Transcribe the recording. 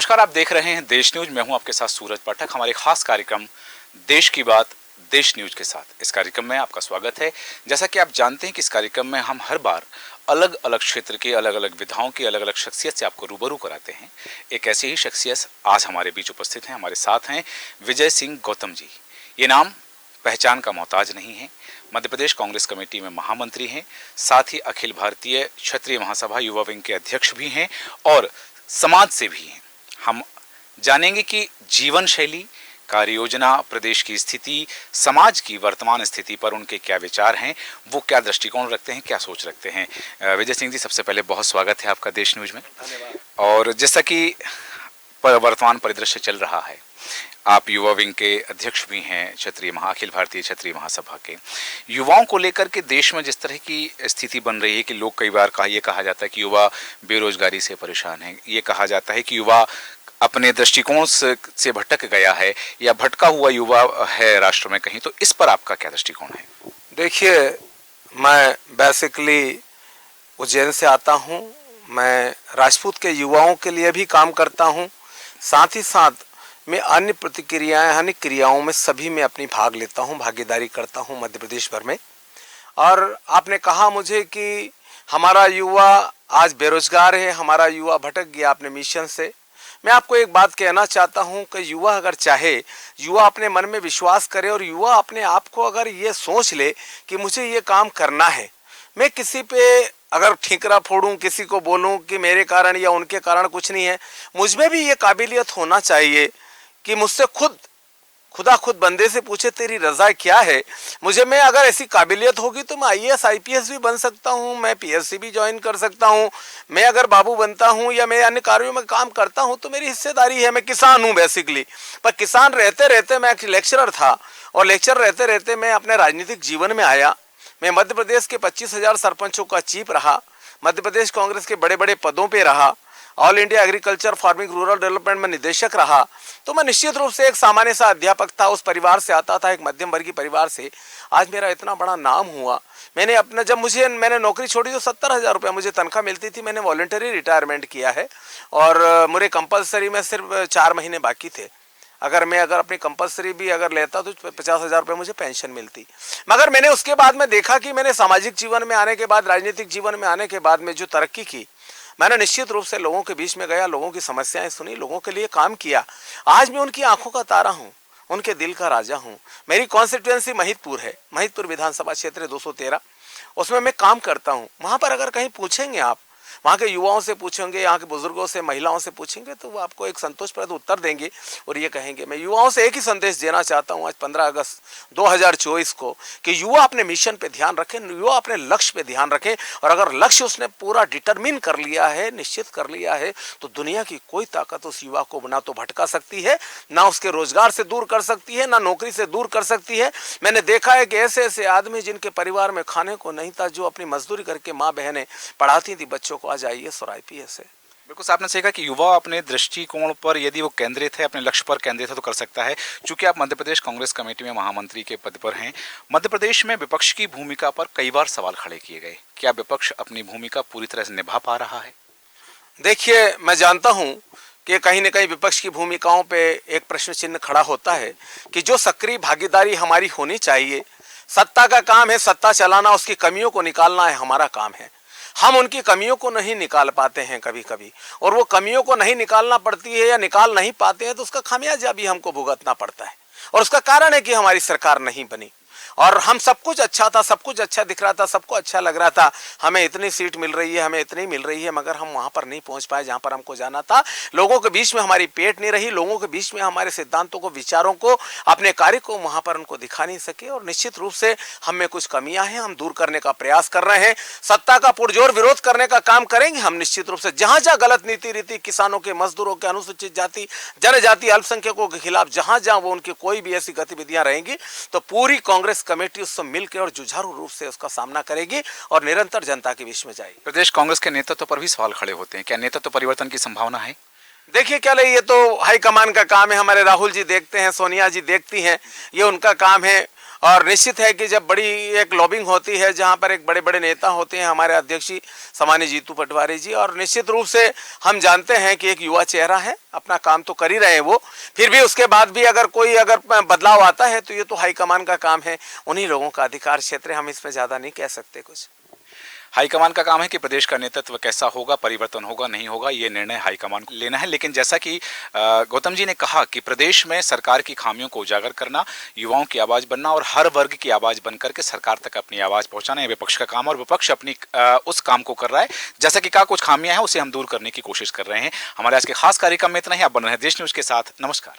नमस्कार, आप देख रहे हैं देश न्यूज। मैं हूं आपके साथ सूरज पाठक। हमारे खास कार्यक्रम देश की बात देश न्यूज के साथ इस कार्यक्रम में आपका स्वागत है। जैसा कि आप जानते हैं कि इस कार्यक्रम में हम हर बार अलग अलग क्षेत्र के अलग अलग विधाओं की अलग अलग शख्सियत से आपको रूबरू कराते हैं। एक ऐसी ही शख्सियत आज हमारे बीच उपस्थित हैं। हमारे साथ हैं विजय सिंह गौतम जी। ये नाम पहचान का मोहताज नहीं है। मध्य प्रदेश कांग्रेस कमेटी में महामंत्री हैं, साथ ही अखिल भारतीय क्षत्रिय महासभा युवा विंग के अध्यक्ष भी हैं और समाज से भी हैं। हम जानेंगे कि जीवन शैली, कार्य योजना, प्रदेश की स्थिति, समाज की वर्तमान स्थिति पर उनके क्या विचार हैं, वो क्या दृष्टिकोण रखते हैं, क्या सोच रखते हैं। विजय सिंह जी, सबसे पहले बहुत स्वागत है आपका देश न्यूज में। धन्यवाद। और जैसा कि वर्तमान परिदृश्य चल रहा है, आप युवा विंग के अध्यक्ष भी हैं, अखिल भारतीय क्षत्रिय महासभा के। युवाओं को लेकर के देश में जिस तरह की स्थिति बन रही है कि लोग कई बार ये कहा जाता है कि युवा बेरोजगारी से परेशान है, ये कहा जाता है कि युवा अपने दृष्टिकोण से भटक गया है या भटका हुआ युवा है राष्ट्र में कहीं, तो इस पर आपका क्या दृष्टिकोण है? देखिए, मैं बेसिकली उज्जैन से आता हूँ। मैं राजपूत के युवाओं के लिए भी काम करता हूँ, साथ ही साथ मैं अन्य प्रतिक्रियाएं, अन्य क्रियाओं में सभी में अपनी भाग लेता हूं, भागीदारी करता हूं मध्य प्रदेश भर में। और आपने कहा मुझे कि हमारा युवा आज बेरोजगार है, हमारा युवा भटक गया अपने मिशन से। मैं आपको एक बात कहना चाहता हूं कि युवा अगर चाहे, युवा अपने मन में विश्वास करे और युवा अपने आप को अगर ये सोच ले कि मुझे ये काम करना है, मैं किसी पे अगर ठीकरा फोड़ूं, किसी को बोलूं कि मेरे कारण या उनके कारण कुछ नहीं है, मुझमें भी ये काबिलियत होना चाहिए कि मुझसे खुदा खुद बंदे से पूछे तेरी रजा क्या है। मुझे में अगर ऐसी काबिलियत होगी तो मैं IAS IPS भी बन सकता हूँ, मैं PSC भी ज्वाइन कर सकता हूँ। मैं अगर बाबू बनता हूँ या मैं अन्य कार्यों में काम करता हूँ तो मेरी हिस्सेदारी है। मैं किसान हूँ बेसिकली, पर किसान रहते रहते मैं एक लेक्चरर था और लेक्चर रहते रहते मैं अपने राजनीतिक जीवन में आया। मैं मध्य प्रदेश के 25,000 सरपंचों का चीफ रहा, मध्य प्रदेश कांग्रेस के बड़े बड़े पदों पर रहा, all India agriculture farming rural development में निदेशक रहा। तो मैं निश्चित रूप से एक सामान्य सा अध्यापक था, उस परिवार से आता था, एक मध्यम वर्गीय परिवार से। आज मेरा इतना बड़ा नाम हुआ। मैंने अपना मैंने नौकरी छोड़ी तो 70,000 रुपये मुझे तनख्वाह मिलती थी। मैंने वॉलंटरी रिटायरमेंट किया है और मेरे कंपलसरी में सिर्फ 4 महीने बाकी थे। अगर अपनी कंपलसरी भी अगर लेता तो 50,000 रुपये मुझे पेंशन मिलती। मगर मैंने उसके बाद में देखा कि मैंने सामाजिक जीवन में आने के बाद, राजनीतिक जीवन में आने के बाद में जो तरक्की की, मैंने निश्चित रूप से लोगों के बीच में गया, लोगों की समस्याएं सुनी, लोगों के लिए काम किया। आज मैं उनकी आंखों का तारा हूं, उनके दिल का राजा हूं। मेरी कॉन्स्टिट्यूएंसी महिदपुर है, महिदपुर विधानसभा क्षेत्र 213, उसमें मैं काम करता हूं। वहां पर अगर कहीं पूछेंगे आप, वहाँ के युवाओं से पूछेंगे, यहाँ के बुजुर्गों से, महिलाओं से पूछेंगे तो वो आपको एक संतोषप्रद उत्तर देंगे और ये कहेंगे। मैं युवाओं से एक ही संदेश देना चाहता हूँ आज 15 अगस्त 2024 को कि युवा अपने मिशन पे ध्यान रखें, युवा अपने लक्ष्य पे ध्यान रखें। और अगर लक्ष्य उसने पूरा डिटरमिन कर लिया है, निश्चित कर लिया है, तो दुनिया की कोई ताकत उस युवा को ना तो भटका सकती है, ना उसके रोजगार से दूर कर सकती है, ना नौकरी से दूर कर सकती है। मैंने देखा है कि ऐसे ऐसे आदमी जिनके परिवार में खाने को नहीं था, जो अपनी मजदूरी करके माँ बहनें पढ़ाती थी बच्चों को, आज IAS और IPS है। बिल्कुल, आपने सही कहा कि युवा अपने दृष्टिकोण पर यदि वो केंद्रित है, अपने लक्ष्य पर केंद्रित है तो कर सकता है। चूंकि आप मध्य प्रदेश कांग्रेस कमेटी में महामंत्री के पद पर हैं, मध्य प्रदेश में विपक्ष की भूमिका पर कई बार सवाल खड़े किए गए। क्या विपक्ष अपनी भूमिका पूरी तरह से निभा पा रहा है? देखिए, मैं जानता हूं कि कहीं न कहीं विपक्ष की भूमिकाओं पे एक प्रश्न चिन्ह खड़ा होता है कि जो सक्रिय भागीदारी हमारी होनी चाहिए। सत्ता का काम है सत्ता चलाना, उसकी कमियों को निकालना है हमारा काम है। हम उनकी कमियों को नहीं निकाल पाते हैं कभी कभी, और वो कमियों को नहीं निकालना पड़ती है या निकाल नहीं पाते हैं तो उसका खामियाजा भी हमको भुगतना पड़ता है। और उसका कारण है कि हमारी सरकार नहीं बनी और हम सब कुछ अच्छा था, सब कुछ अच्छा दिख रहा था, सबको अच्छा लग रहा था, हमें इतनी सीट मिल रही है, हमें इतनी मिल रही है, मगर हम वहां पर नहीं पहुंच पाए जहां पर हमको जाना था। लोगों के बीच में हमारी पेट नहीं रही, लोगों के बीच में हमारे सिद्धांतों को, विचारों को, अपने कार्य को वहां पर उनको दिखा नहीं सके। और निश्चित रूप से हम में कुछ कमियां हैं, हम दूर करने का प्रयास कर रहे हैं। सत्ता का पुरजोर विरोध करने का काम करेंगे हम निश्चित रूप से। जहां जहां गलत नीति रीति किसानों के, मजदूरों के, अनुसूचित जाति जनजाति, अल्पसंख्यकों के खिलाफ जहां जहां वो उनकी कोई भी ऐसी गतिविधियां रहेंगी तो पूरी कांग्रेस कमेटी उससे मिलकर और जुझारू रूप से उसका सामना करेगी और निरंतर जनता के बीच में जाएगी। प्रदेश कांग्रेस के नेतृत्व पर भी सवाल खड़े होते हैं, क्या नेतृत्व परिवर्तन की संभावना है? देखिए, क्या ये तो हाईकमान का काम है। हमारे राहुल जी देखते हैं, सोनिया जी देखती हैं, ये उनका काम है। और निश्चित है कि जब बड़ी एक लॉबिंग होती है जहां पर एक बड़े बड़े नेता होते हैं, हमारे अध्यक्ष जी सामान्य जीतू पटवारी जी, और निश्चित रूप से हम जानते हैं कि एक युवा चेहरा है, अपना काम तो कर ही रहे हैं वो, फिर भी उसके बाद भी अगर कोई बदलाव आता है तो ये तो हाईकमान का काम है, उन्हीं लोगों का अधिकार क्षेत्र है, हम इसमें ज़्यादा नहीं कह सकते कुछ। हाईकमान का काम है कि प्रदेश का नेतृत्व कैसा होगा, परिवर्तन होगा नहीं होगा, ये निर्णय हाईकमान को लेना है। लेकिन जैसा कि गौतम जी ने कहा कि प्रदेश में सरकार की खामियों को उजागर करना, युवाओं की आवाज़ बनना और हर वर्ग की आवाज़ बनकर के सरकार तक अपनी आवाज़ पहुंचाना है विपक्ष का काम, और विपक्ष अपनी उस काम को कर रहा है। जैसा कि कहा, कुछ खामियां हैं उसे हम दूर करने की कोशिश कर रहे हैं। हमारे आज के खास कार्यक्रम में इतना ही। आप बन रहे हैं देश न्यूज़ के साथ। नमस्कार।